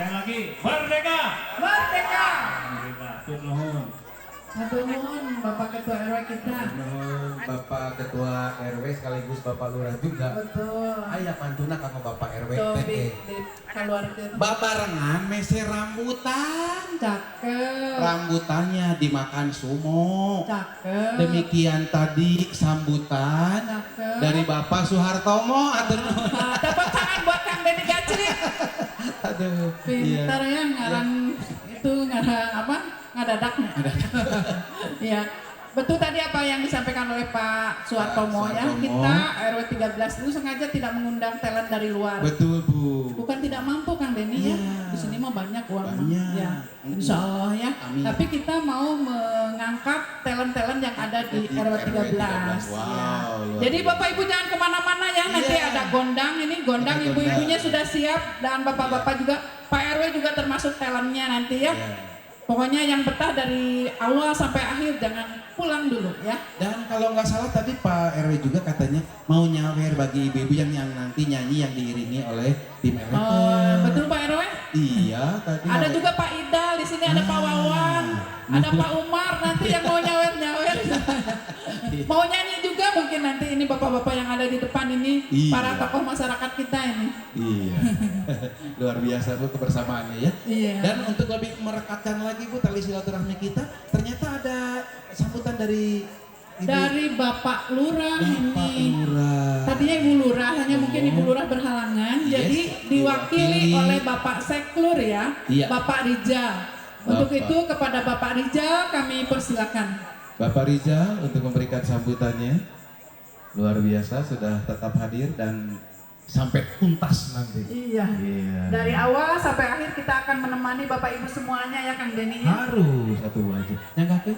Sekali lagi, merdeka! Merdeka! Merdeka, nuhun. Hatur nuhun Bapak Ketua RW kita. Nuhun Bapak Ketua RW sekaligus Bapak Lurah juga. Betul. Aya pantuna kanggo Bapak RW Tuh teh. di keluarga. Babarengan mese rambutan. Cakep. Rambutannya dimakan sumo. Cakep. Demikian tadi sambutan Cakep. dari Bapak Soehartomo. Atur nuhun. Tepuk tangan buat Kang Denny Gacrik. Aduh. Pintar ya ngarang itu ngarang apa? Ngadadaknya. Iya. Betul tadi apa yang disampaikan oleh Pak Soehartomo ya. Soehartomo. Kita RW 13 itu sengaja tidak mengundang talent dari luar. Betul Bu. Bukan tidak mampu Kang Denny ya. Iya. Di sini mah banyak uang mah. Banyak. Ya. Insya Allah ya. Amin. Tapi kita mau mengangkat talent-talent yang ada di RW 13. Wow, Ya. luar Jadi biasa. Bapak Ibu jangan kemana-mana ya. Nanti Iya. ada gondang ini gondang Ada ibu-ibunya gondang. sudah siap dan bapak-bapak juga. Pak RW juga termasuk talentnya nanti ya. Ya. Pokoknya yang betah dari awal sampai akhir jangan pulang dulu ya. Dan kalau nggak salah tadi Pak RW juga katanya mau nyawer bagi ibu-ibu yang nanti nyanyi yang diiringi oleh tim RW. Oh, betul Pak RW? Iya tadi. Ada juga Pak Idal di sini, ada Pak Wawan, ada Pak Umar nanti yang mau nyawer-nyawer. Mau nyanyi juga mungkin nanti ini bapak-bapak yang ada di depan ini, Iya. para tokoh masyarakat kita ini. Iya. Luar biasa Bu kebersamaannya ya. Iya. Dan untuk lebih merekatkan lagi Bu tali silaturahmi kita, ternyata ada sambutan dari Ibu Dari Bapak Lurah Bapak ini. Lurah. Tadinya Ibu Lurah, hanya mungkin Ibu Lurah berhalangan, Yes, jadi diwakili diwakili. oleh Bapak Seklur ya, Iya. Bapak Rijal. Untuk Bapak. itu kepada Bapak Rijal kami persilakan. Bapak Rizal untuk memberikan sambutannya. Luar biasa sudah tetap hadir dan sampai tuntas nanti. Iya. Iya. Dari awal sampai akhir kita akan menemani Bapak Ibu semuanya ya Kang Denny. Harus satu aja. Yang kaki